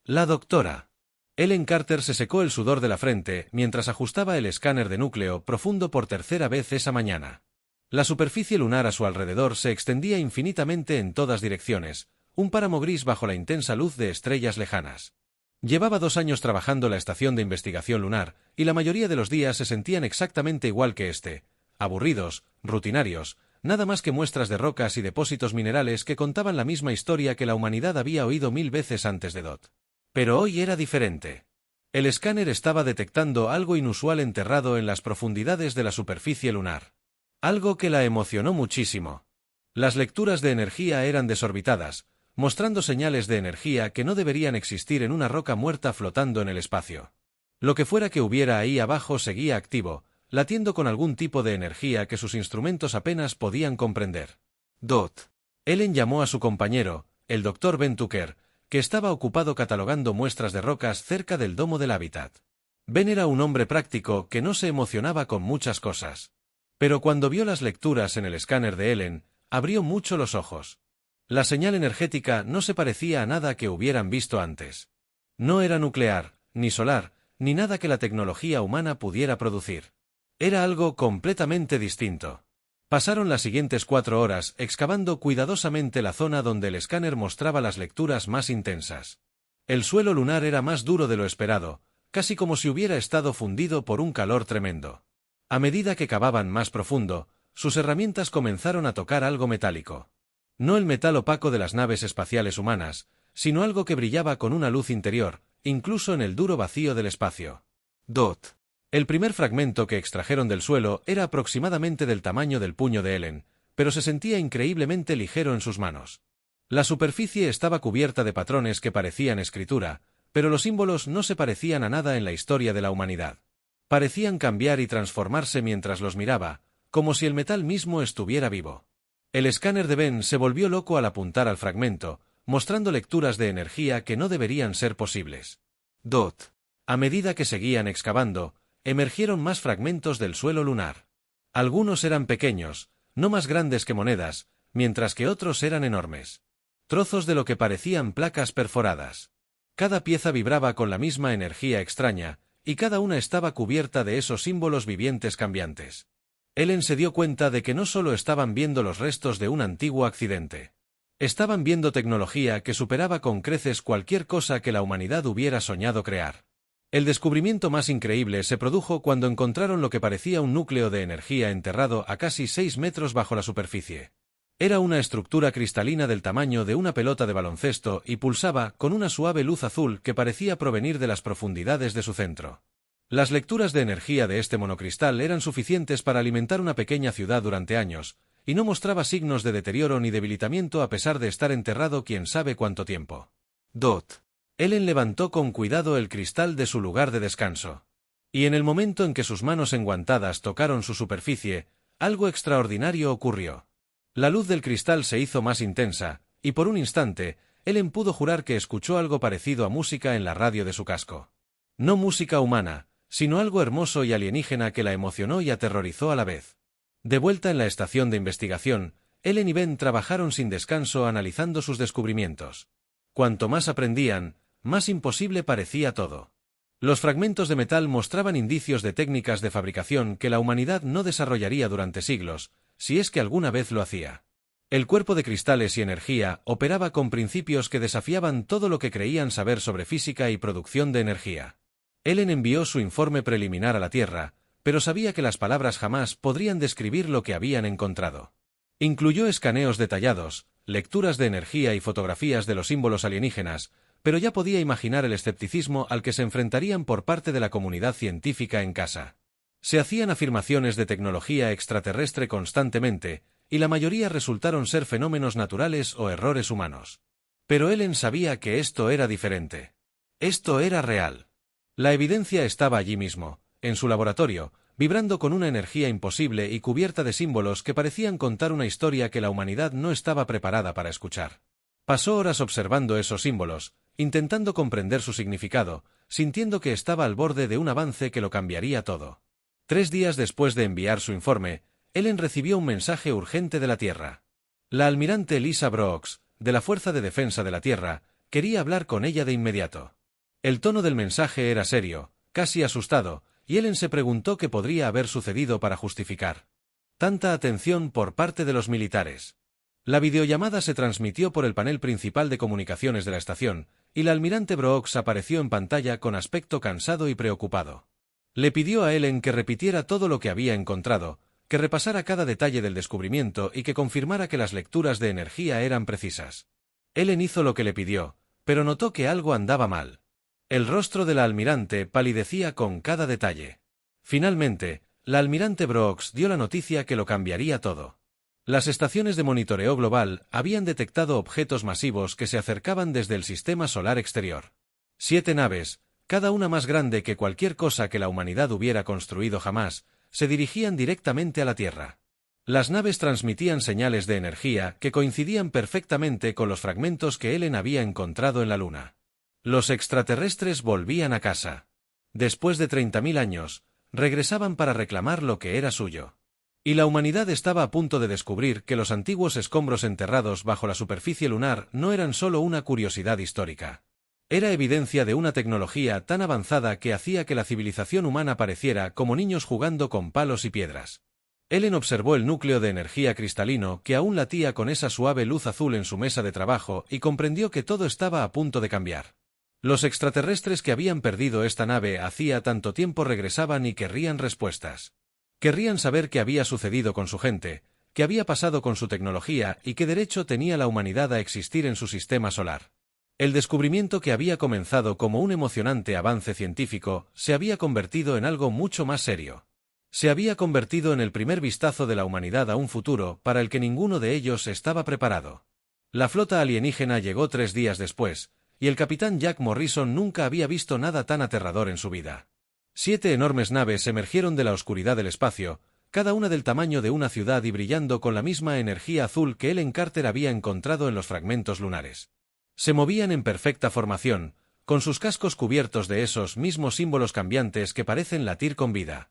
La doctora Ellen Carter se secó el sudor de la frente mientras ajustaba el escáner de núcleo profundo por tercera vez esa mañana. La superficie lunar a su alrededor se extendía infinitamente en todas direcciones, un páramo gris bajo la intensa luz de estrellas lejanas. Llevaba 2 años trabajando la estación de investigación lunar, y la mayoría de los días se sentían exactamente igual que este, aburridos, rutinarios, nada más que muestras de rocas y depósitos minerales que contaban la misma historia que la humanidad había oído 1000 veces antes de Dot. Pero hoy era diferente. El escáner estaba detectando algo inusual enterrado en las profundidades de la superficie lunar. Algo que la emocionó muchísimo. Las lecturas de energía eran desorbitadas, mostrando señales de energía que no deberían existir en una roca muerta flotando en el espacio. Lo que fuera que hubiera ahí abajo seguía activo, latiendo con algún tipo de energía que sus instrumentos apenas podían comprender. Dot. Ellen llamó a su compañero, el Dr. Ben Tucker, que estaba ocupado catalogando muestras de rocas cerca del domo del hábitat. Ben era un hombre práctico que no se emocionaba con muchas cosas. Pero cuando vio las lecturas en el escáner de Ellen, abrió mucho los ojos. La señal energética no se parecía a nada que hubieran visto antes. No era nuclear, ni solar, ni nada que la tecnología humana pudiera producir. Era algo completamente distinto. Pasaron las siguientes 4 horas excavando cuidadosamente la zona donde el escáner mostraba las lecturas más intensas. El suelo lunar era más duro de lo esperado, casi como si hubiera estado fundido por un calor tremendo. A medida que cavaban más profundo, sus herramientas comenzaron a tocar algo metálico. No el metal opaco de las naves espaciales humanas, sino algo que brillaba con una luz interior, incluso en el duro vacío del espacio. Dot. El primer fragmento que extrajeron del suelo era aproximadamente del tamaño del puño de Ellen, pero se sentía increíblemente ligero en sus manos. La superficie estaba cubierta de patrones que parecían escritura, pero los símbolos no se parecían a nada en la historia de la humanidad. Parecían cambiar y transformarse mientras los miraba, como si el metal mismo estuviera vivo. El escáner de Ben se volvió loco al apuntar al fragmento, mostrando lecturas de energía que no deberían ser posibles. Dot. A medida que seguían excavando, emergieron más fragmentos del suelo lunar. Algunos eran pequeños, no más grandes que monedas, mientras que otros eran enormes. Trozos de lo que parecían placas perforadas. Cada pieza vibraba con la misma energía extraña, y cada una estaba cubierta de esos símbolos vivientes cambiantes. Ellen se dio cuenta de que no solo estaban viendo los restos de un antiguo accidente. Estaban viendo tecnología que superaba con creces cualquier cosa que la humanidad hubiera soñado crear. El descubrimiento más increíble se produjo cuando encontraron lo que parecía un núcleo de energía enterrado a casi 6 metros bajo la superficie. Era una estructura cristalina del tamaño de una pelota de baloncesto y pulsaba con una suave luz azul que parecía provenir de las profundidades de su centro. Las lecturas de energía de este monocristal eran suficientes para alimentar una pequeña ciudad durante años, y no mostraba signos de deterioro ni debilitamiento a pesar de estar enterrado quién sabe cuánto tiempo. Dot. Ellen levantó con cuidado el cristal de su lugar de descanso. Y en el momento en que sus manos enguantadas tocaron su superficie, algo extraordinario ocurrió. La luz del cristal se hizo más intensa, y por un instante, Ellen pudo jurar que escuchó algo parecido a música en la radio de su casco. No música humana, sino algo hermoso y alienígena que la emocionó y aterrorizó a la vez. De vuelta en la estación de investigación, Ellen y Ben trabajaron sin descanso analizando sus descubrimientos. Cuanto más aprendían, más imposible parecía todo. Los fragmentos de metal mostraban indicios de técnicas de fabricación que la humanidad no desarrollaría durante siglos, si es que alguna vez lo hacía. El cuerpo de cristales y energía operaba con principios que desafiaban todo lo que creían saber sobre física y producción de energía. Ellen envió su informe preliminar a la Tierra, pero sabía que las palabras jamás podrían describir lo que habían encontrado. Incluyó escaneos detallados, lecturas de energía y fotografías de los símbolos alienígenas, pero ya podía imaginar el escepticismo al que se enfrentarían por parte de la comunidad científica en casa. Se hacían afirmaciones de tecnología extraterrestre constantemente, y la mayoría resultaron ser fenómenos naturales o errores humanos. Pero Ellen sabía que esto era diferente. Esto era real. La evidencia estaba allí mismo, en su laboratorio, vibrando con una energía imposible y cubierta de símbolos que parecían contar una historia que la humanidad no estaba preparada para escuchar. Pasó horas observando esos símbolos, intentando comprender su significado, sintiendo que estaba al borde de un avance que lo cambiaría todo. 3 días después de enviar su informe, Ellen recibió un mensaje urgente de la Tierra. La almirante Lisa Brooks, de la Fuerza de Defensa de la Tierra, quería hablar con ella de inmediato. El tono del mensaje era serio, casi asustado, y Ellen se preguntó qué podría haber sucedido para justificar tanta atención por parte de los militares. La videollamada se transmitió por el panel principal de comunicaciones de la estación, y la almirante Brooks apareció en pantalla con aspecto cansado y preocupado. Le pidió a Ellen que repitiera todo lo que había encontrado, que repasara cada detalle del descubrimiento y que confirmara que las lecturas de energía eran precisas. Ellen hizo lo que le pidió, pero notó que algo andaba mal. El rostro de la almirante palidecía con cada detalle. Finalmente, la almirante Brooks dio la noticia que lo cambiaría todo. Las estaciones de monitoreo global habían detectado objetos masivos que se acercaban desde el sistema solar exterior. 7 naves, cada una más grande que cualquier cosa que la humanidad hubiera construido jamás, se dirigían directamente a la Tierra. Las naves transmitían señales de energía que coincidían perfectamente con los fragmentos que Ellen había encontrado en la Luna. Los extraterrestres volvían a casa. Después de 30.000 años, regresaban para reclamar lo que era suyo. Y la humanidad estaba a punto de descubrir que los antiguos escombros enterrados bajo la superficie lunar no eran solo una curiosidad histórica. Era evidencia de una tecnología tan avanzada que hacía que la civilización humana pareciera como niños jugando con palos y piedras. Ellen observó el núcleo de energía cristalino que aún latía con esa suave luz azul en su mesa de trabajo y comprendió que todo estaba a punto de cambiar. Los extraterrestres que habían perdido esta nave hacía tanto tiempo regresaban y querrían respuestas. Querrían saber qué había sucedido con su gente, qué había pasado con su tecnología y qué derecho tenía la humanidad a existir en su sistema solar. El descubrimiento que había comenzado como un emocionante avance científico se había convertido en algo mucho más serio. Se había convertido en el primer vistazo de la humanidad a un futuro para el que ninguno de ellos estaba preparado. La flota alienígena llegó 3 días después, y el capitán Jack Morrison nunca había visto nada tan aterrador en su vida. 7 enormes naves emergieron de la oscuridad del espacio, cada una del tamaño de una ciudad y brillando con la misma energía azul que Ellen Carter había encontrado en los fragmentos lunares. Se movían en perfecta formación, con sus cascos cubiertos de esos mismos símbolos cambiantes que parecen latir con vida.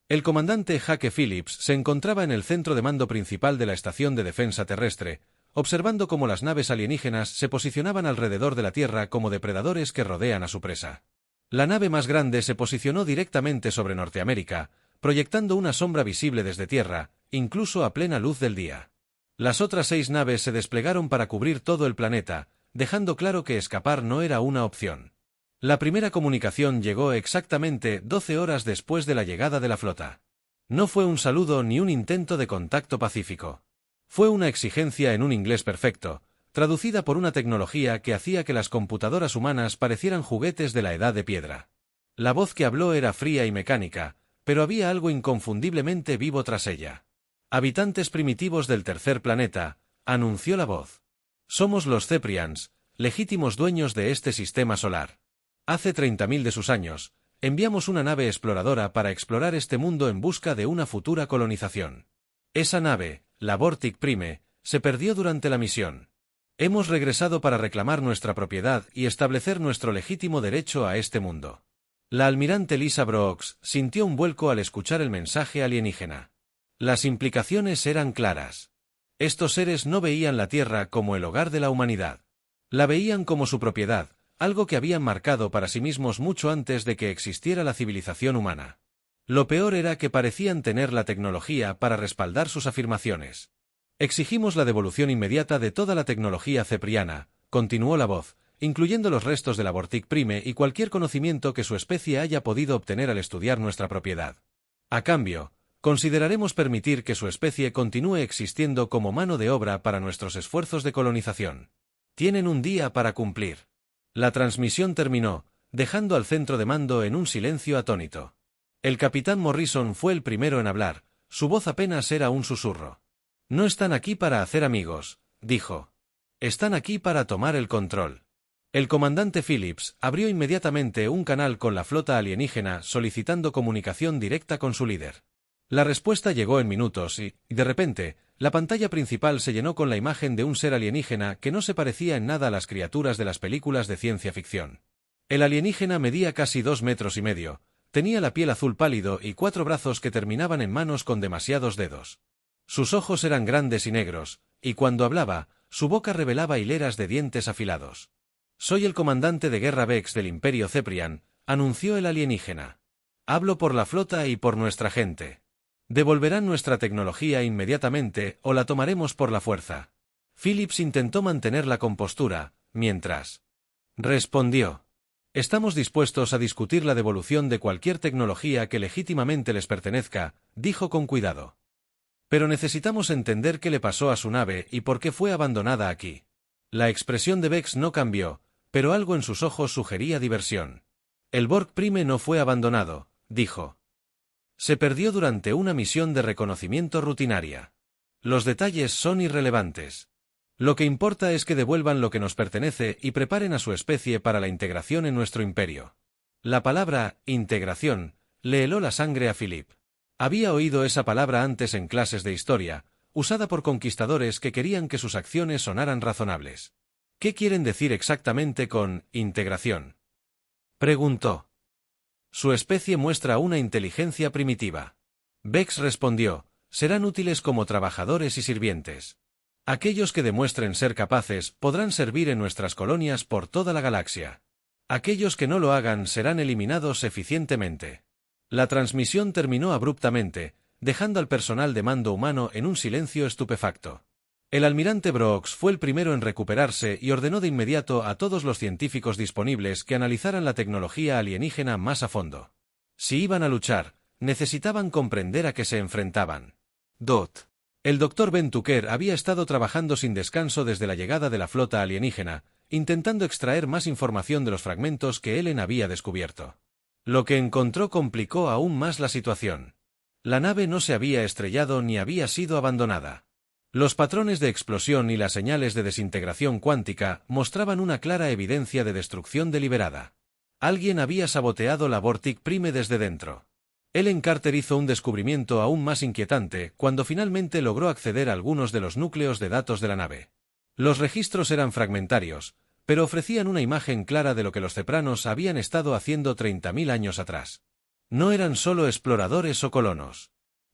El comandante Jake Phillips se encontraba en el centro de mando principal de la Estación de Defensa Terrestre, observando cómo las naves alienígenas se posicionaban alrededor de la Tierra como depredadores que rodean a su presa. La nave más grande se posicionó directamente sobre Norteamérica, proyectando una sombra visible desde tierra, incluso a plena luz del día. Las otras 6 naves se desplegaron para cubrir todo el planeta, dejando claro que escapar no era una opción. La primera comunicación llegó exactamente 12 horas después de la llegada de la flota. No fue un saludo ni un intento de contacto pacífico. Fue una exigencia en un inglés perfecto, traducida por una tecnología que hacía que las computadoras humanas parecieran juguetes de la edad de piedra. La voz que habló era fría y mecánica, pero había algo inconfundiblemente vivo tras ella. «Habitantes primitivos del tercer planeta», anunció la voz. «Somos los Ceprians, legítimos dueños de este sistema solar. Hace 30.000 de sus años, enviamos una nave exploradora para explorar este mundo en busca de una futura colonización. Esa nave, la Vortic Prime, se perdió durante la misión. Hemos regresado para reclamar nuestra propiedad y establecer nuestro legítimo derecho a este mundo». La almirante Lisa Brooks sintió un vuelco al escuchar el mensaje alienígena. Las implicaciones eran claras. Estos seres no veían la Tierra como el hogar de la humanidad. La veían como su propiedad, algo que habían marcado para sí mismos mucho antes de que existiera la civilización humana. Lo peor era que parecían tener la tecnología para respaldar sus afirmaciones. «Exigimos la devolución inmediata de toda la tecnología cepriana», continuó la voz, incluyendo los restos de la Vortic Prime y cualquier conocimiento que su especie haya podido obtener al estudiar nuestra propiedad. A cambio, consideraremos permitir que su especie continúe existiendo como mano de obra para nuestros esfuerzos de colonización. Tienen un día para cumplir». La transmisión terminó, dejando al centro de mando en un silencio atónito. El capitán Morrison fue el primero en hablar, su voz apenas era un susurro. «No están aquí para hacer amigos», dijo. «Están aquí para tomar el control». El comandante Phillips abrió inmediatamente un canal con la flota alienígena solicitando comunicación directa con su líder. La respuesta llegó en minutos y, de repente, la pantalla principal se llenó con la imagen de un ser alienígena que no se parecía en nada a las criaturas de las películas de ciencia ficción. El alienígena medía casi 2,5 metros, tenía la piel azul pálido y 4 brazos que terminaban en manos con demasiados dedos. Sus ojos eran grandes y negros, y cuando hablaba, su boca revelaba hileras de dientes afilados. «Soy el comandante de guerra Vex del Imperio Ceprian», anunció el alienígena. «Hablo por la flota y por nuestra gente. Devolverán nuestra tecnología inmediatamente o la tomaremos por la fuerza». Phillips intentó mantener la compostura, mientras respondió: «Estamos dispuestos a discutir la devolución de cualquier tecnología que legítimamente les pertenezca», dijo con cuidado. «Pero necesitamos entender qué le pasó a su nave y por qué fue abandonada aquí». La expresión de Vex no cambió, pero algo en sus ojos sugería diversión. «El Borg Prime no fue abandonado», dijo. «Se perdió durante una misión de reconocimiento rutinaria. Los detalles son irrelevantes. Lo que importa es que devuelvan lo que nos pertenece y preparen a su especie para la integración en nuestro imperio». La palabra «integración» le heló la sangre a Philip. Había oído esa palabra antes en clases de historia, usada por conquistadores que querían que sus acciones sonaran razonables. «¿Qué quieren decir exactamente con integración?», preguntó. «Su especie muestra una inteligencia primitiva». Vex respondió: «Serán útiles como trabajadores y sirvientes. Aquellos que demuestren ser capaces podrán servir en nuestras colonias por toda la galaxia. Aquellos que no lo hagan serán eliminados eficientemente». La transmisión terminó abruptamente, dejando al personal de mando humano en un silencio estupefacto. El almirante Brooks fue el primero en recuperarse y ordenó de inmediato a todos los científicos disponibles que analizaran la tecnología alienígena más a fondo. Si iban a luchar, necesitaban comprender a qué se enfrentaban. El Dr. Ben Tucker había estado trabajando sin descanso desde la llegada de la flota alienígena, intentando extraer más información de los fragmentos que Ellen había descubierto. Lo que encontró complicó aún más la situación. La nave no se había estrellado ni había sido abandonada. Los patrones de explosión y las señales de desintegración cuántica mostraban una clara evidencia de destrucción deliberada. Alguien había saboteado la Vortic Prime desde dentro. Ellen Carter hizo un descubrimiento aún más inquietante cuando finalmente logró acceder a algunos de los núcleos de datos de la nave. Los registros eran fragmentarios, pero ofrecían una imagen clara de lo que los cepranos habían estado haciendo 30.000 años atrás. No eran solo exploradores o colonos.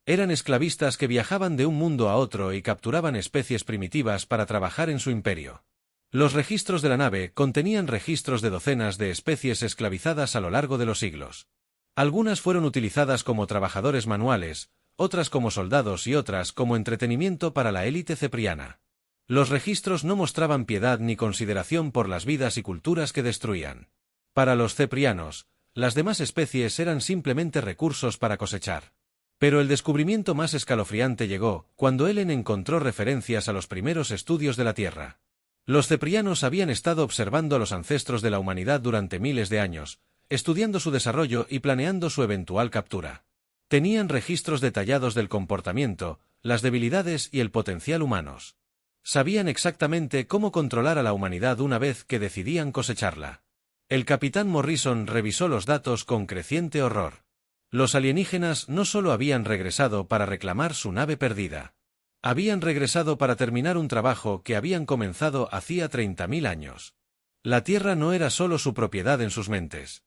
Eran esclavistas que viajaban de un mundo a otro y capturaban especies primitivas para trabajar en su imperio. Los registros de la nave contenían registros de docenas de especies esclavizadas a lo largo de los siglos. Algunas fueron utilizadas como trabajadores manuales, otras como soldados y otras como entretenimiento para la élite cepriana. Los registros no mostraban piedad ni consideración por las vidas y culturas que destruían. Para los ceprianos, las demás especies eran simplemente recursos para cosechar. Pero el descubrimiento más escalofriante llegó cuando Ellen encontró referencias a los primeros estudios de la Tierra. Los ceprianos habían estado observando a los ancestros de la humanidad durante miles de años, estudiando su desarrollo y planeando su eventual captura. Tenían registros detallados del comportamiento, las debilidades y el potencial humanos. Sabían exactamente cómo controlar a la humanidad una vez que decidían cosecharla. El capitán Morrison revisó los datos con creciente horror. Los alienígenas no solo habían regresado para reclamar su nave perdida. Habían regresado para terminar un trabajo que habían comenzado hacía 30.000 años. La Tierra no era solo su propiedad en sus mentes.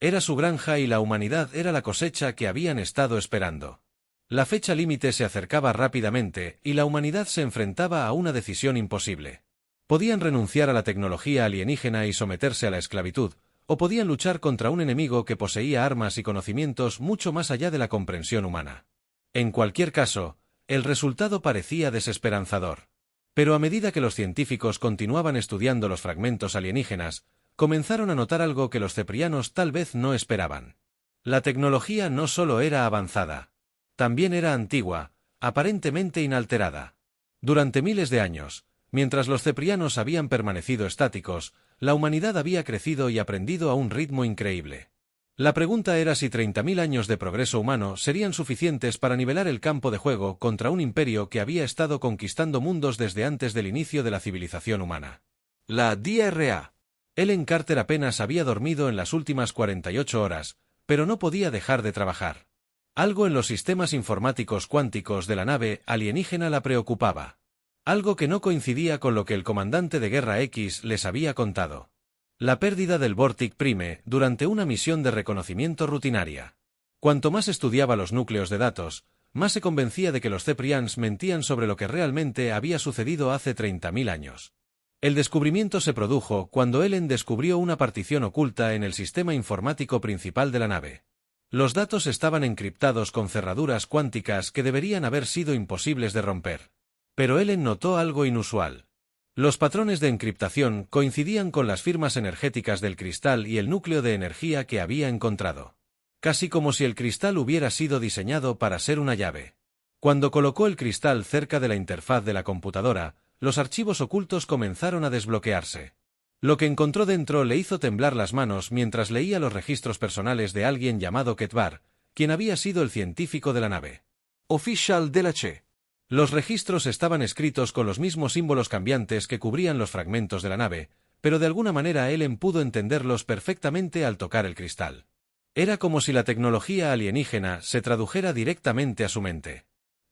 Era su granja y la humanidad era la cosecha que habían estado esperando. La fecha límite se acercaba rápidamente y la humanidad se enfrentaba a una decisión imposible. Podían renunciar a la tecnología alienígena y someterse a la esclavitud, o podían luchar contra un enemigo que poseía armas y conocimientos mucho más allá de la comprensión humana. En cualquier caso, el resultado parecía desesperanzador. Pero a medida que los científicos continuaban estudiando los fragmentos alienígenas, comenzaron a notar algo que los ceprianos tal vez no esperaban. La tecnología no solo era avanzada. También era antigua, aparentemente inalterada. Durante miles de años, mientras los ceprianos habían permanecido estáticos, la humanidad había crecido y aprendido a un ritmo increíble. La pregunta era si 30.000 años de progreso humano serían suficientes para nivelar el campo de juego contra un imperio que había estado conquistando mundos desde antes del inicio de la civilización humana. La DRA. Ellen Carter apenas había dormido en las últimas 48 horas, pero no podía dejar de trabajar. Algo en los sistemas informáticos cuánticos de la nave alienígena la preocupaba. Algo que no coincidía con lo que el comandante de Guerra X les había contado. La pérdida del Vortic Prime durante una misión de reconocimiento rutinaria. Cuanto más estudiaba los núcleos de datos, más se convencía de que los Ceprians mentían sobre lo que realmente había sucedido hace 30.000 años. El descubrimiento se produjo cuando Ellen descubrió una partición oculta en el sistema informático principal de la nave. Los datos estaban encriptados con cerraduras cuánticas que deberían haber sido imposibles de romper. Pero Ellen notó algo inusual. Los patrones de encriptación coincidían con las firmas energéticas del cristal y el núcleo de energía que había encontrado. Casi como si el cristal hubiera sido diseñado para ser una llave. Cuando colocó el cristal cerca de la interfaz de la computadora, los archivos ocultos comenzaron a desbloquearse. Lo que encontró dentro le hizo temblar las manos mientras leía los registros personales de alguien llamado Ketvar, quien había sido el científico de la nave. Official de la Che. Los registros estaban escritos con los mismos símbolos cambiantes que cubrían los fragmentos de la nave, pero de alguna manera Ellen pudo entenderlos perfectamente al tocar el cristal. Era como si la tecnología alienígena se tradujera directamente a su mente.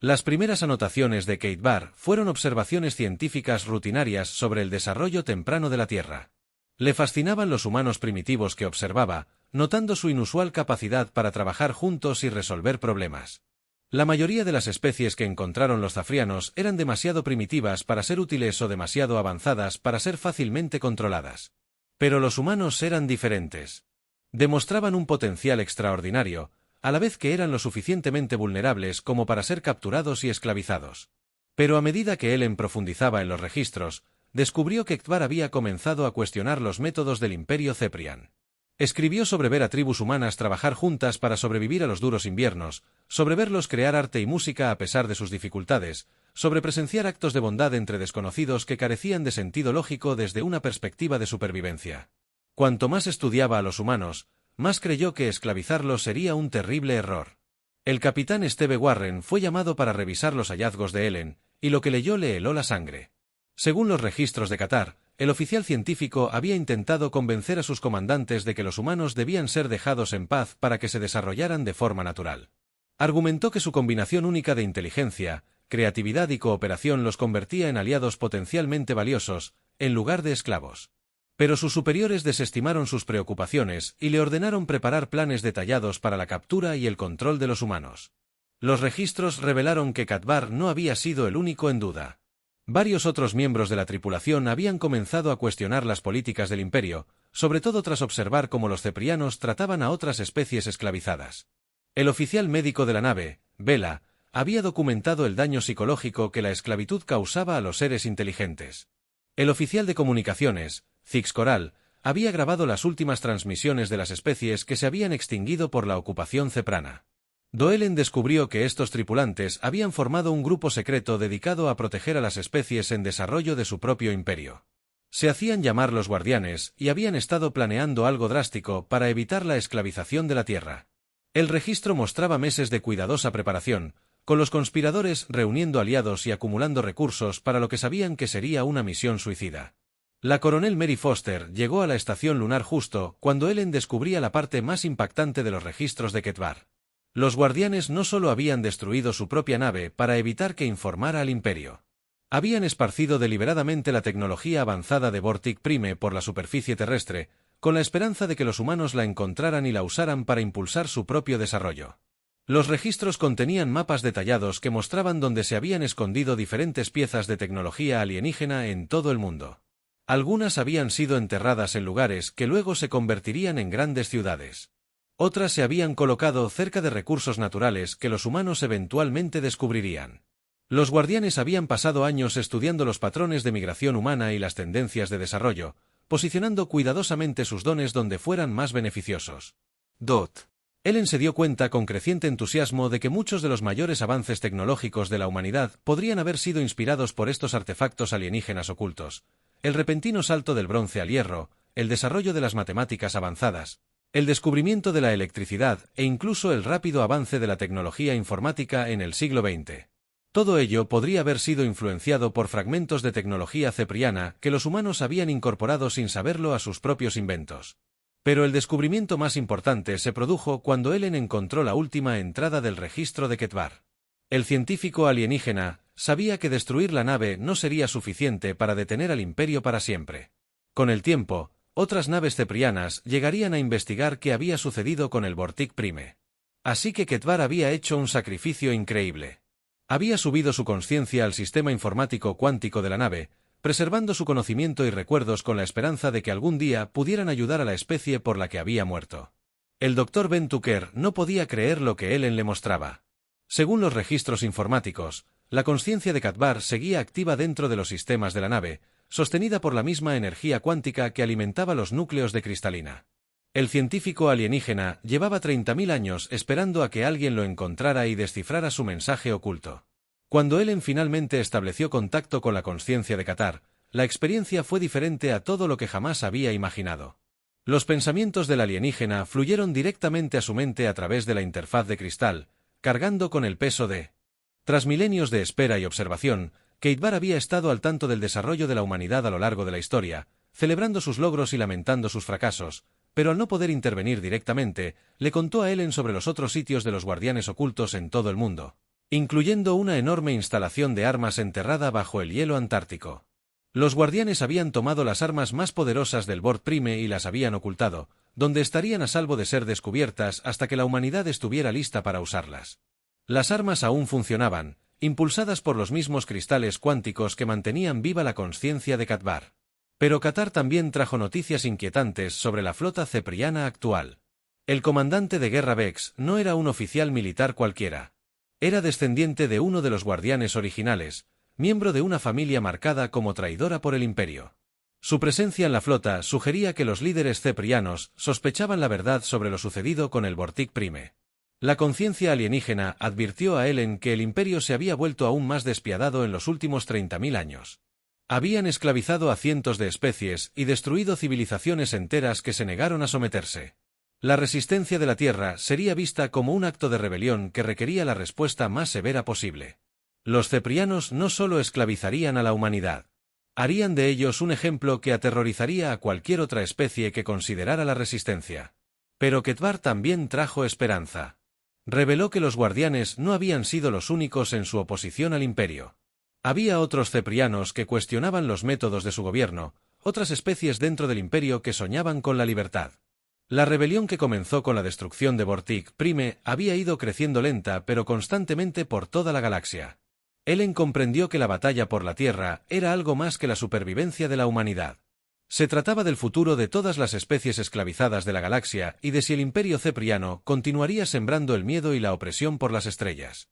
Las primeras anotaciones de Ketvar fueron observaciones científicas rutinarias sobre el desarrollo temprano de la Tierra. Le fascinaban los humanos primitivos que observaba, notando su inusual capacidad para trabajar juntos y resolver problemas. La mayoría de las especies que encontraron los zafrianos eran demasiado primitivas para ser útiles o demasiado avanzadas para ser fácilmente controladas. Pero los humanos eran diferentes. Demostraban un potencial extraordinario, a la vez que eran lo suficientemente vulnerables como para ser capturados y esclavizados. Pero a medida que Ellen profundizaba en los registros, descubrió que Ketvar había comenzado a cuestionar los métodos del Imperio Ceprian. Escribió sobre ver a tribus humanas trabajar juntas para sobrevivir a los duros inviernos, sobre verlos crear arte y música a pesar de sus dificultades, sobre presenciar actos de bondad entre desconocidos que carecían de sentido lógico desde una perspectiva de supervivencia. Cuanto más estudiaba a los humanos, más creyó que esclavizarlos sería un terrible error. El capitán Steve Warren fue llamado para revisar los hallazgos de Ellen, y lo que leyó le heló la sangre. Según los registros de Qatar, el oficial científico había intentado convencer a sus comandantes de que los humanos debían ser dejados en paz para que se desarrollaran de forma natural. Argumentó que su combinación única de inteligencia, creatividad y cooperación los convertía en aliados potencialmente valiosos, en lugar de esclavos. Pero sus superiores desestimaron sus preocupaciones y le ordenaron preparar planes detallados para la captura y el control de los humanos. Los registros revelaron que Ketvar no había sido el único en duda. Varios otros miembros de la tripulación habían comenzado a cuestionar las políticas del imperio, sobre todo tras observar cómo los ceprianos trataban a otras especies esclavizadas. El oficial médico de la nave, Bella, había documentado el daño psicológico que la esclavitud causaba a los seres inteligentes. El oficial de comunicaciones, Zix Coral, había grabado las últimas transmisiones de las especies que se habían extinguido por la ocupación ceprana. Doelen descubrió que estos tripulantes habían formado un grupo secreto dedicado a proteger a las especies en desarrollo de su propio imperio. Se hacían llamar los guardianes y habían estado planeando algo drástico para evitar la esclavización de la Tierra. El registro mostraba meses de cuidadosa preparación, con los conspiradores reuniendo aliados y acumulando recursos para lo que sabían que sería una misión suicida. La coronel Mary Foster llegó a la estación lunar justo cuando Ellen descubría la parte más impactante de los registros de Ketvar. Los guardianes no solo habían destruido su propia nave para evitar que informara al imperio. Habían esparcido deliberadamente la tecnología avanzada de Vortic Prime por la superficie terrestre, con la esperanza de que los humanos la encontraran y la usaran para impulsar su propio desarrollo. Los registros contenían mapas detallados que mostraban dónde se habían escondido diferentes piezas de tecnología alienígena en todo el mundo. Algunas habían sido enterradas en lugares que luego se convertirían en grandes ciudades. Otras se habían colocado cerca de recursos naturales que los humanos eventualmente descubrirían. Los guardianes habían pasado años estudiando los patrones de migración humana y las tendencias de desarrollo, posicionando cuidadosamente sus dones donde fueran más beneficiosos. Ellen se dio cuenta con creciente entusiasmo de que muchos de los mayores avances tecnológicos de la humanidad podrían haber sido inspirados por estos artefactos alienígenas ocultos. El repentino salto del bronce al hierro, el desarrollo de las matemáticas avanzadas, el descubrimiento de la electricidad e incluso el rápido avance de la tecnología informática en el siglo XX. Todo ello podría haber sido influenciado por fragmentos de tecnología cepriana que los humanos habían incorporado sin saberlo a sus propios inventos. Pero el descubrimiento más importante se produjo cuando Ellen encontró la última entrada del registro de Ketvar. El científico alienígena sabía que destruir la nave no sería suficiente para detener al imperio para siempre. Con el tiempo, otras naves ceprianas llegarían a investigar qué había sucedido con el Vortic Prime. Así que Ketvar había hecho un sacrificio increíble. Había subido su conciencia al sistema informático cuántico de la nave, preservando su conocimiento y recuerdos con la esperanza de que algún día pudieran ayudar a la especie por la que había muerto. El Dr. Ben Tucker no podía creer lo que Ellen le mostraba. Según los registros informáticos, la conciencia de Ketvar seguía activa dentro de los sistemas de la nave, sostenida por la misma energía cuántica que alimentaba los núcleos de cristalina. El científico alienígena llevaba 30.000 años esperando a que alguien lo encontrara y descifrara su mensaje oculto. Cuando Ellen finalmente estableció contacto con la conciencia de Ketvar, la experiencia fue diferente a todo lo que jamás había imaginado. Los pensamientos del alienígena fluyeron directamente a su mente a través de la interfaz de cristal, cargando con el peso de... Tras milenios de espera y observación, Ketvar había estado al tanto del desarrollo de la humanidad a lo largo de la historia, celebrando sus logros y lamentando sus fracasos, pero al no poder intervenir directamente, le contó a Ellen sobre los otros sitios de los guardianes ocultos en todo el mundo, incluyendo una enorme instalación de armas enterrada bajo el hielo antártico. Los guardianes habían tomado las armas más poderosas del Bord Prime y las habían ocultado, donde estarían a salvo de ser descubiertas hasta que la humanidad estuviera lista para usarlas. Las armas aún funcionaban, impulsadas por los mismos cristales cuánticos que mantenían viva la conciencia de Ketvar. Pero Ketvar también trajo noticias inquietantes sobre la flota cepriana actual. El comandante de guerra Vex no era un oficial militar cualquiera. Era descendiente de uno de los guardianes originales, miembro de una familia marcada como traidora por el Imperio. Su presencia en la flota sugería que los líderes ceprianos sospechaban la verdad sobre lo sucedido con el Vortic Prime. La conciencia alienígena advirtió a Ellen que el Imperio se había vuelto aún más despiadado en los últimos 30.000 años. Habían esclavizado a cientos de especies y destruido civilizaciones enteras que se negaron a someterse. La resistencia de la Tierra sería vista como un acto de rebelión que requería la respuesta más severa posible. Los ceprianos no solo esclavizarían a la humanidad. Harían de ellos un ejemplo que aterrorizaría a cualquier otra especie que considerara la resistencia. Pero Ketvar también trajo esperanza. Reveló que los guardianes no habían sido los únicos en su oposición al Imperio. Había otros ceprianos que cuestionaban los métodos de su gobierno, otras especies dentro del Imperio que soñaban con la libertad. La rebelión que comenzó con la destrucción de Vortic Prime había ido creciendo lenta pero constantemente por toda la galaxia. Ellen comprendió que la batalla por la Tierra era algo más que la supervivencia de la humanidad. Se trataba del futuro de todas las especies esclavizadas de la galaxia y de si el Imperio cepriano continuaría sembrando el miedo y la opresión por las estrellas.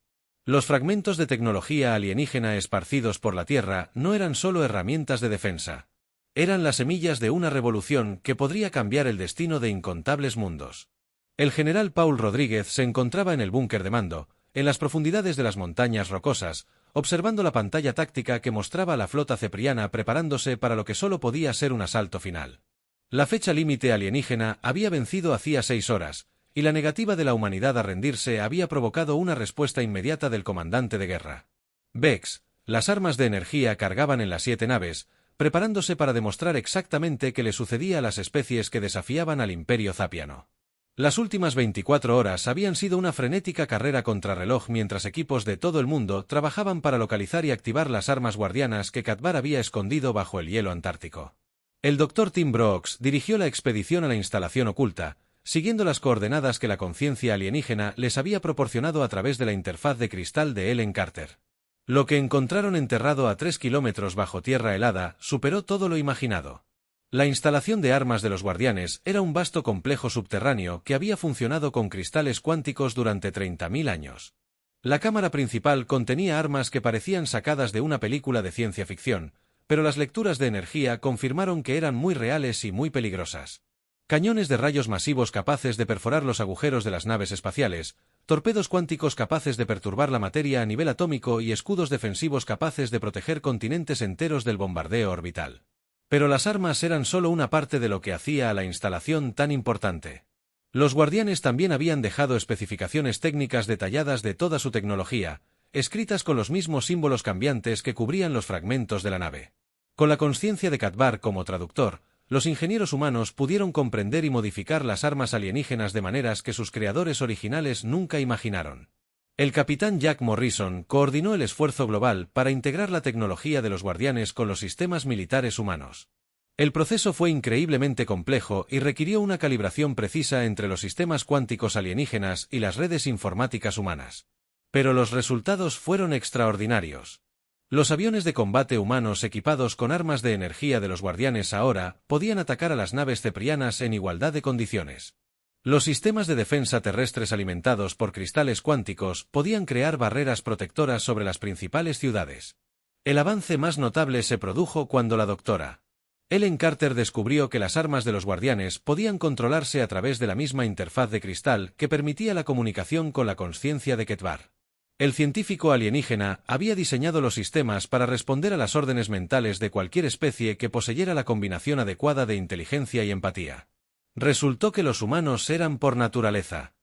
Los fragmentos de tecnología alienígena esparcidos por la Tierra no eran solo herramientas de defensa. Eran las semillas de una revolución que podría cambiar el destino de incontables mundos. El general Paul Rodríguez se encontraba en el búnker de mando, en las profundidades de las montañas rocosas, observando la pantalla táctica que mostraba a la flota cepriana preparándose para lo que solo podía ser un asalto final. La fecha límite alienígena había vencido hacía 6 horas, y la negativa de la humanidad a rendirse había provocado una respuesta inmediata del comandante de guerra. Vex, las armas de energía cargaban en las 7 naves, preparándose para demostrar exactamente qué le sucedía a las especies que desafiaban al Imperio Zapiano. Las últimas 24 horas habían sido una frenética carrera contrarreloj mientras equipos de todo el mundo trabajaban para localizar y activar las armas guardianas que Ketvar había escondido bajo el hielo antártico. El Dr. Tim Brooks dirigió la expedición a la instalación oculta, siguiendo las coordenadas que la conciencia alienígena les había proporcionado a través de la interfaz de cristal de Ellen Carter. Lo que encontraron enterrado a 3 kilómetros bajo tierra helada superó todo lo imaginado. La instalación de armas de los guardianes era un vasto complejo subterráneo que había funcionado con cristales cuánticos durante 30.000 años. La cámara principal contenía armas que parecían sacadas de una película de ciencia ficción, pero las lecturas de energía confirmaron que eran muy reales y muy peligrosas. Cañones de rayos masivos capaces de perforar los agujeros de las naves espaciales, torpedos cuánticos capaces de perturbar la materia a nivel atómico y escudos defensivos capaces de proteger continentes enteros del bombardeo orbital. Pero las armas eran solo una parte de lo que hacía a la instalación tan importante. Los guardianes también habían dejado especificaciones técnicas detalladas de toda su tecnología, escritas con los mismos símbolos cambiantes que cubrían los fragmentos de la nave. Con la conciencia de Ketvar como traductor, los ingenieros humanos pudieron comprender y modificar las armas alienígenas de maneras que sus creadores originales nunca imaginaron. El capitán Jack Morrison coordinó el esfuerzo global para integrar la tecnología de los guardianes con los sistemas militares humanos. El proceso fue increíblemente complejo y requirió una calibración precisa entre los sistemas cuánticos alienígenas y las redes informáticas humanas. Pero los resultados fueron extraordinarios. Los aviones de combate humanos equipados con armas de energía de los guardianes ahora podían atacar a las naves ceprianas en igualdad de condiciones. Los sistemas de defensa terrestres alimentados por cristales cuánticos podían crear barreras protectoras sobre las principales ciudades. El avance más notable se produjo cuando la doctora Ellen Carter descubrió que las armas de los guardianes podían controlarse a través de la misma interfaz de cristal que permitía la comunicación con la consciencia de Ketvar. El científico alienígena había diseñado los sistemas para responder a las órdenes mentales de cualquier especie que poseyera la combinación adecuada de inteligencia y empatía. Resultó que los humanos eran por naturaleza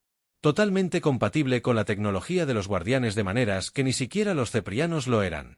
totalmente compatible con la tecnología de los guardianes de maneras que ni siquiera los ceprianos lo eran.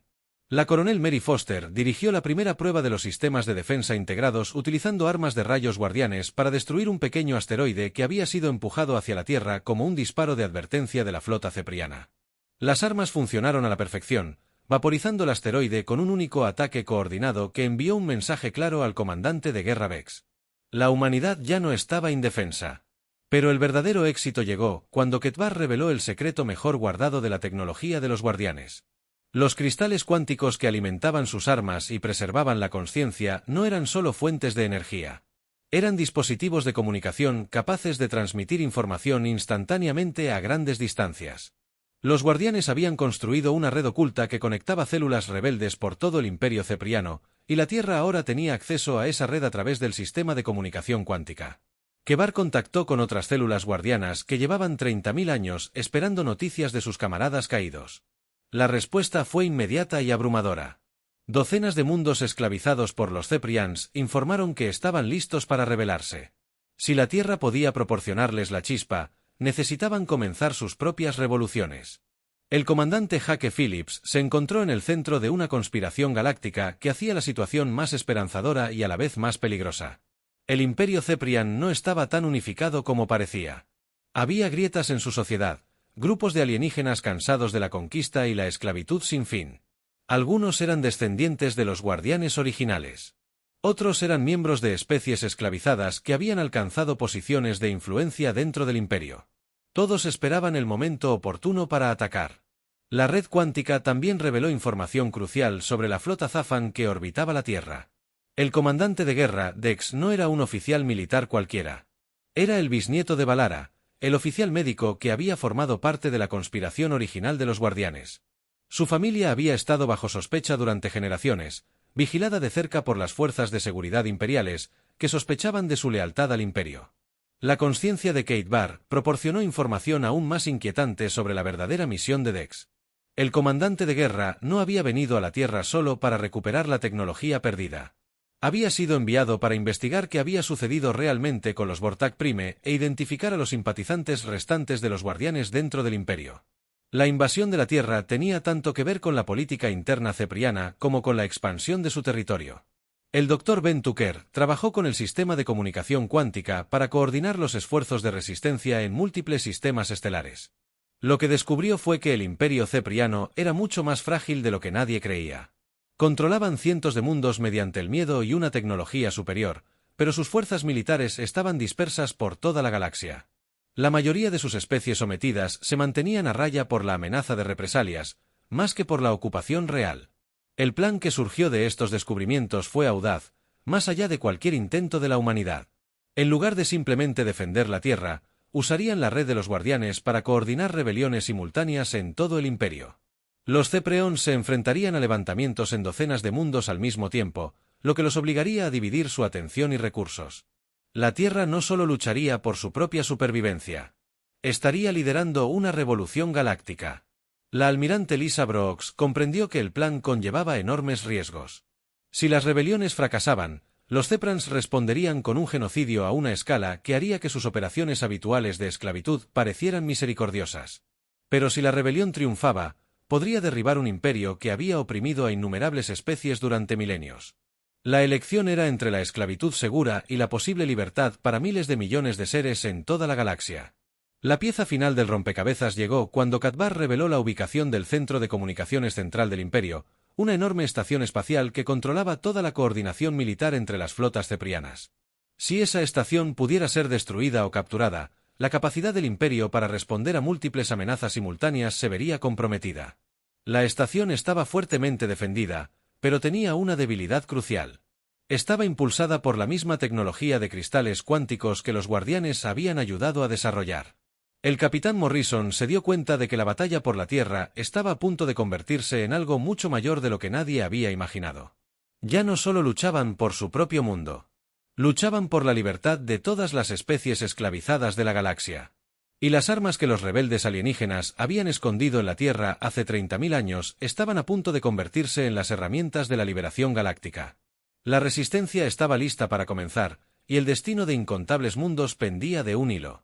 La coronel Mary Foster dirigió la primera prueba de los sistemas de defensa integrados utilizando armas de rayos guardianes para destruir un pequeño asteroide que había sido empujado hacia la Tierra como un disparo de advertencia de la flota cepriana. Las armas funcionaron a la perfección, vaporizando el asteroide con un único ataque coordinado que envió un mensaje claro al comandante de guerra Vex. La humanidad ya no estaba indefensa. Pero el verdadero éxito llegó cuando Ketvar reveló el secreto mejor guardado de la tecnología de los guardianes. Los cristales cuánticos que alimentaban sus armas y preservaban la consciencia no eran solo fuentes de energía. Eran dispositivos de comunicación capaces de transmitir información instantáneamente a grandes distancias. Los guardianes habían construido una red oculta que conectaba células rebeldes por todo el imperio cepriano, y la Tierra ahora tenía acceso a esa red a través del sistema de comunicación cuántica. Ketvar contactó con otras células guardianas que llevaban 30.000 años esperando noticias de sus camaradas caídos. La respuesta fue inmediata y abrumadora. Docenas de mundos esclavizados por los Ceprians informaron que estaban listos para rebelarse. Si la Tierra podía proporcionarles la chispa, necesitaban comenzar sus propias revoluciones. El comandante Jake Phillips se encontró en el centro de una conspiración galáctica que hacía la situación más esperanzadora y a la vez más peligrosa. El imperio Ceprian no estaba tan unificado como parecía. Había grietas en su sociedad. Grupos de alienígenas cansados de la conquista y la esclavitud sin fin. Algunos eran descendientes de los guardianes originales. Otros eran miembros de especies esclavizadas que habían alcanzado posiciones de influencia dentro del imperio. Todos esperaban el momento oportuno para atacar. La red cuántica también reveló información crucial sobre la flota Zafan que orbitaba la Tierra. El comandante de guerra, Dex, no era un oficial militar cualquiera. Era el bisnieto de Valara, el oficial médico que había formado parte de la conspiración original de los guardianes. Su familia había estado bajo sospecha durante generaciones, vigilada de cerca por las fuerzas de seguridad imperiales, que sospechaban de su lealtad al imperio. La consciencia de Ketvar proporcionó información aún más inquietante sobre la verdadera misión de Dex. El comandante de guerra no había venido a la Tierra solo para recuperar la tecnología perdida. Había sido enviado para investigar qué había sucedido realmente con los Vortak Prime e identificar a los simpatizantes restantes de los guardianes dentro del imperio. La invasión de la Tierra tenía tanto que ver con la política interna cepriana como con la expansión de su territorio. El Dr. Ben Tucker trabajó con el sistema de comunicación cuántica para coordinar los esfuerzos de resistencia en múltiples sistemas estelares. Lo que descubrió fue que el imperio cepriano era mucho más frágil de lo que nadie creía. Controlaban cientos de mundos mediante el miedo y una tecnología superior, pero sus fuerzas militares estaban dispersas por toda la galaxia. La mayoría de sus especies sometidas se mantenían a raya por la amenaza de represalias, más que por la ocupación real. El plan que surgió de estos descubrimientos fue audaz, más allá de cualquier intento de la humanidad. En lugar de simplemente defender la Tierra, usarían la red de los guardianes para coordinar rebeliones simultáneas en todo el imperio. Los Cepreons se enfrentarían a levantamientos en docenas de mundos al mismo tiempo, lo que los obligaría a dividir su atención y recursos. La Tierra no solo lucharía por su propia supervivencia. Estaría liderando una revolución galáctica. La almirante Lisa Brooks comprendió que el plan conllevaba enormes riesgos. Si las rebeliones fracasaban, los Ceprans responderían con un genocidio a una escala que haría que sus operaciones habituales de esclavitud parecieran misericordiosas. Pero si la rebelión triunfaba, podría derribar un imperio que había oprimido a innumerables especies durante milenios. La elección era entre la esclavitud segura y la posible libertad para miles de millones de seres en toda la galaxia. La pieza final del rompecabezas llegó cuando Ketvar reveló la ubicación del centro de comunicaciones central del imperio, una enorme estación espacial que controlaba toda la coordinación militar entre las flotas ceprianas. Si esa estación pudiera ser destruida o capturada, la capacidad del Imperio para responder a múltiples amenazas simultáneas se vería comprometida. La estación estaba fuertemente defendida, pero tenía una debilidad crucial. Estaba impulsada por la misma tecnología de cristales cuánticos que los guardianes habían ayudado a desarrollar. El capitán Morrison se dio cuenta de que la batalla por la Tierra estaba a punto de convertirse en algo mucho mayor de lo que nadie había imaginado. Ya no solo luchaban por su propio mundo. Luchaban por la libertad de todas las especies esclavizadas de la galaxia. Y las armas que los rebeldes alienígenas habían escondido en la Tierra hace 30.000 años estaban a punto de convertirse en las herramientas de la liberación galáctica. La resistencia estaba lista para comenzar, y el destino de incontables mundos pendía de un hilo.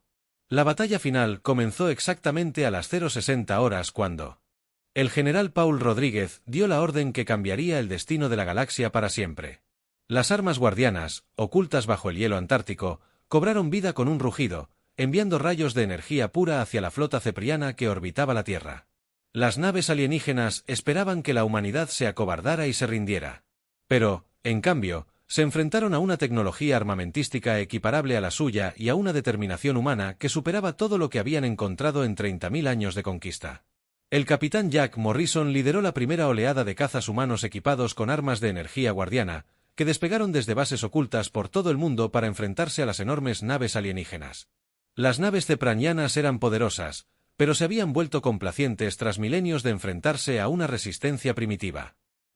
La batalla final comenzó exactamente a las 0:60 horas cuando el general Paul Rodríguez dio la orden que cambiaría el destino de la galaxia para siempre. Las armas guardianas, ocultas bajo el hielo antártico, cobraron vida con un rugido, enviando rayos de energía pura hacia la flota cepriana que orbitaba la Tierra. Las naves alienígenas esperaban que la humanidad se acobardara y se rindiera. Pero, en cambio, se enfrentaron a una tecnología armamentística equiparable a la suya y a una determinación humana que superaba todo lo que habían encontrado en 30.000 años de conquista. El capitán Jack Morrison lideró la primera oleada de cazas humanos equipados con armas de energía guardiana, que despegaron desde bases ocultas por todo el mundo para enfrentarse a las enormes naves alienígenas. Las naves cepranianas eran poderosas, pero se habían vuelto complacientes tras milenios de enfrentarse a una resistencia primitiva.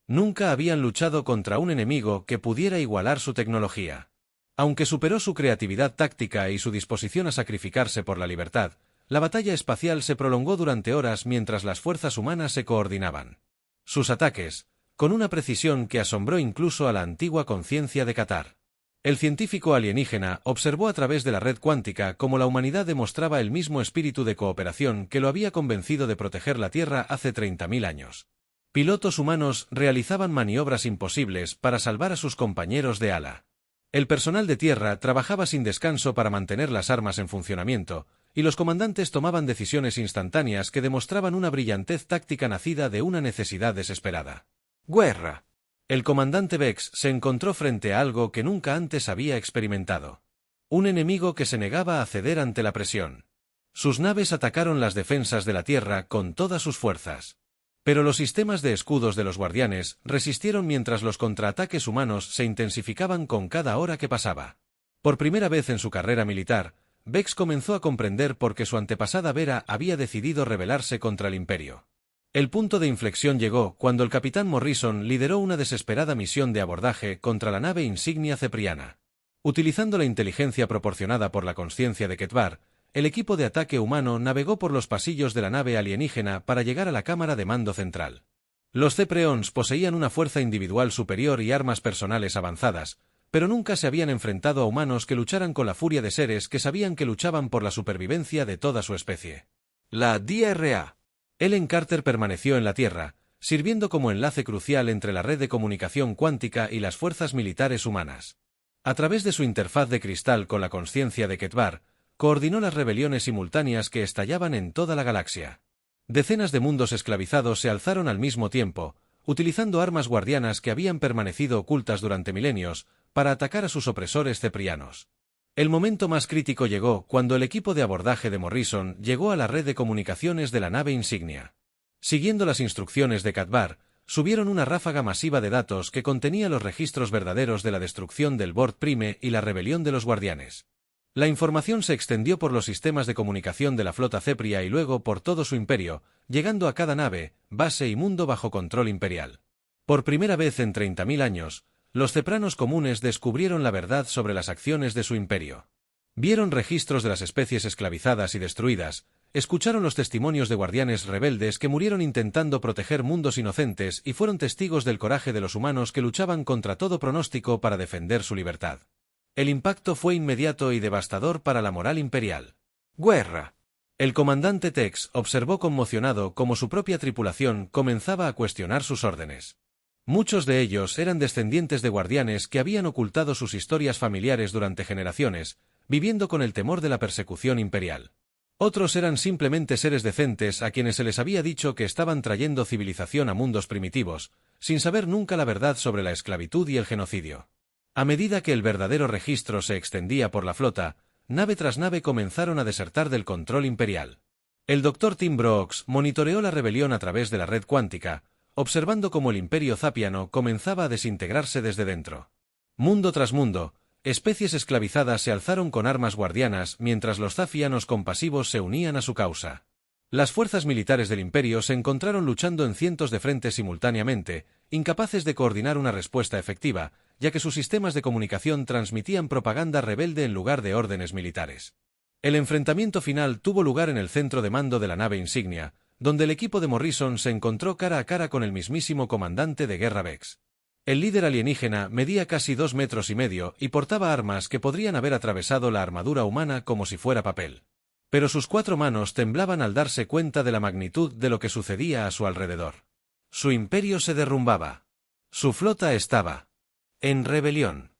Nunca habían luchado contra un enemigo que pudiera igualar su tecnología. Aunque superó su creatividad táctica y su disposición a sacrificarse por la libertad, la batalla espacial se prolongó durante horas mientras las fuerzas humanas se coordinaban. Sus ataques, con una precisión que asombró incluso a la antigua conciencia de Qatar. El científico alienígena observó a través de la red cuántica cómo la humanidad demostraba el mismo espíritu de cooperación que lo había convencido de proteger la Tierra hace 30.000 años. Pilotos humanos realizaban maniobras imposibles para salvar a sus compañeros de ala. El personal de tierra trabajaba sin descanso para mantener las armas en funcionamiento, y los comandantes tomaban decisiones instantáneas que demostraban una brillantez táctica nacida de una necesidad desesperada. ¡Guerra! El comandante Vex se encontró frente a algo que nunca antes había experimentado. Un enemigo que se negaba a ceder ante la presión. Sus naves atacaron las defensas de la Tierra con todas sus fuerzas. Pero los sistemas de escudos de los guardianes resistieron mientras los contraataques humanos se intensificaban con cada hora que pasaba. Por primera vez en su carrera militar, Vex comenzó a comprender por qué su antepasada Vera había decidido rebelarse contra el Imperio. El punto de inflexión llegó cuando el capitán Morrison lideró una desesperada misión de abordaje contra la nave insignia cepriana. Utilizando la inteligencia proporcionada por la consciencia de Ketvar, el equipo de ataque humano navegó por los pasillos de la nave alienígena para llegar a la cámara de mando central. Los Cepreons poseían una fuerza individual superior y armas personales avanzadas, pero nunca se habían enfrentado a humanos que lucharan con la furia de seres que sabían que luchaban por la supervivencia de toda su especie. La DRA. Ellen Carter permaneció en la Tierra, sirviendo como enlace crucial entre la red de comunicación cuántica y las fuerzas militares humanas. A través de su interfaz de cristal con la consciencia de Ketvar, coordinó las rebeliones simultáneas que estallaban en toda la galaxia. Decenas de mundos esclavizados se alzaron al mismo tiempo, utilizando armas guardianas que habían permanecido ocultas durante milenios, para atacar a sus opresores ceprianos. El momento más crítico llegó cuando el equipo de abordaje de Morrison llegó a la red de comunicaciones de la nave insignia. Siguiendo las instrucciones de Ketvar, subieron una ráfaga masiva de datos que contenía los registros verdaderos de la destrucción del Bord Prime y la rebelión de los guardianes. La información se extendió por los sistemas de comunicación de la flota cepria y luego por todo su imperio, llegando a cada nave, base y mundo bajo control imperial. Por primera vez en 30.000 años, los cepranos comunes descubrieron la verdad sobre las acciones de su imperio. Vieron registros de las especies esclavizadas y destruidas, escucharon los testimonios de guardianes rebeldes que murieron intentando proteger mundos inocentes y fueron testigos del coraje de los humanos que luchaban contra todo pronóstico para defender su libertad. El impacto fue inmediato y devastador para la moral imperial. ¡Guerra! El comandante Tex observó conmocionado cómo su propia tripulación comenzaba a cuestionar sus órdenes. Muchos de ellos eran descendientes de guardianes que habían ocultado sus historias familiares durante generaciones, viviendo con el temor de la persecución imperial. Otros eran simplemente seres decentes a quienes se les había dicho que estaban trayendo civilización a mundos primitivos, sin saber nunca la verdad sobre la esclavitud y el genocidio. A medida que el verdadero registro se extendía por la flota, nave tras nave comenzaron a desertar del control imperial. El Dr. Tim Brooks monitoreó la rebelión a través de la red cuántica, observando cómo el imperio zapiano comenzaba a desintegrarse desde dentro. Mundo tras mundo, especies esclavizadas se alzaron con armas guardianas mientras los zafianos compasivos se unían a su causa. Las fuerzas militares del imperio se encontraron luchando en cientos de frentes simultáneamente, incapaces de coordinar una respuesta efectiva, ya que sus sistemas de comunicación transmitían propaganda rebelde en lugar de órdenes militares. El enfrentamiento final tuvo lugar en el centro de mando de la nave insignia, donde el equipo de Morrison se encontró cara a cara con el mismísimo comandante de guerra Vex. El líder alienígena medía casi 2,5 metros y portaba armas que podrían haber atravesado la armadura humana como si fuera papel. Pero sus 4 manos temblaban al darse cuenta de la magnitud de lo que sucedía a su alrededor. Su imperio se derrumbaba. Su flota estaba en rebelión.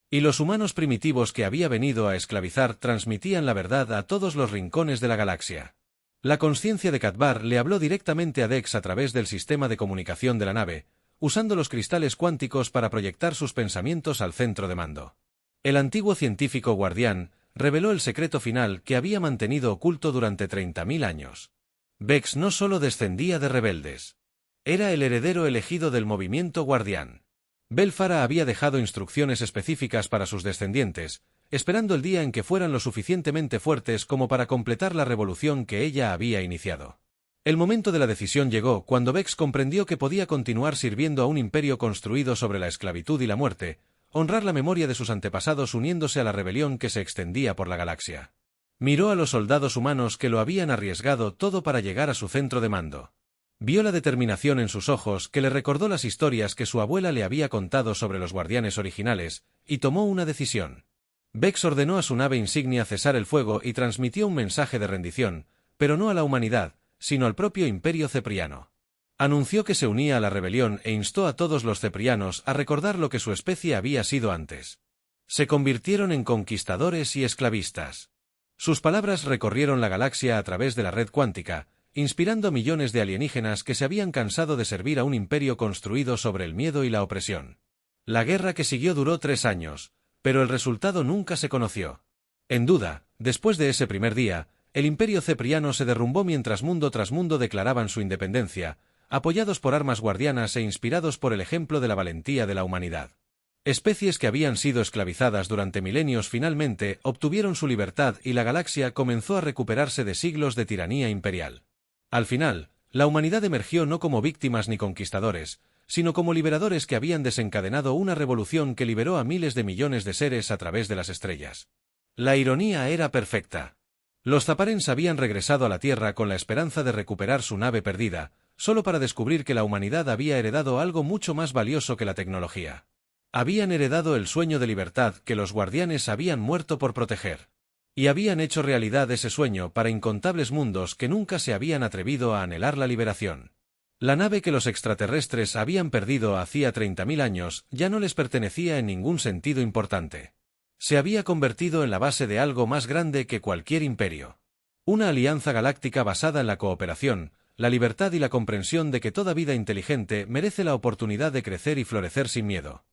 Y los humanos primitivos que había venido a esclavizar transmitían la verdad a todos los rincones de la galaxia. La conciencia de Katbar le habló directamente a Dex a través del sistema de comunicación de la nave, usando los cristales cuánticos para proyectar sus pensamientos al centro de mando. El antiguo científico guardián reveló el secreto final que había mantenido oculto durante 30.000 años. Vex no solo descendía de rebeldes. Era el heredero elegido del movimiento guardián. Belfara había dejado instrucciones específicas para sus descendientes, esperando el día en que fueran lo suficientemente fuertes como para completar la revolución que ella había iniciado. El momento de la decisión llegó cuando Vex comprendió que podía continuar sirviendo a un imperio construido sobre la esclavitud y la muerte, honrar la memoria de sus antepasados uniéndose a la rebelión que se extendía por la galaxia. Miró a los soldados humanos que lo habían arriesgado todo para llegar a su centro de mando. Vio la determinación en sus ojos que le recordó las historias que su abuela le había contado sobre los guardianes originales, y tomó una decisión. Vex ordenó a su nave insignia cesar el fuego y transmitió un mensaje de rendición, pero no a la humanidad, sino al propio imperio cepriano. Anunció que se unía a la rebelión e instó a todos los ceprianos a recordar lo que su especie había sido antes. Se convirtieron en conquistadores y esclavistas. Sus palabras recorrieron la galaxia a través de la red cuántica, inspirando a millones de alienígenas que se habían cansado de servir a un imperio construido sobre el miedo y la opresión. La guerra que siguió duró 3 años, pero el resultado nunca se conoció. En duda, después de ese primer día, el imperio cepriano se derrumbó mientras mundo tras mundo declaraban su independencia, apoyados por armas guardianas e inspirados por el ejemplo de la valentía de la humanidad. Especies que habían sido esclavizadas durante milenios finalmente obtuvieron su libertad y la galaxia comenzó a recuperarse de siglos de tiranía imperial. Al final, la humanidad emergió no como víctimas ni conquistadores, sino como liberadores que habían desencadenado una revolución que liberó a miles de millones de seres a través de las estrellas. La ironía era perfecta. Los Zaparens habían regresado a la Tierra con la esperanza de recuperar su nave perdida, solo para descubrir que la humanidad había heredado algo mucho más valioso que la tecnología. Habían heredado el sueño de libertad que los guardianes habían muerto por proteger. Y habían hecho realidad ese sueño para incontables mundos que nunca se habían atrevido a anhelar la liberación. La nave que los extraterrestres habían perdido hacía 30.000 años ya no les pertenecía en ningún sentido importante. Se había convertido en la base de algo más grande que cualquier imperio. Una alianza galáctica basada en la cooperación, la libertad y la comprensión de que toda vida inteligente merece la oportunidad de crecer y florecer sin miedo.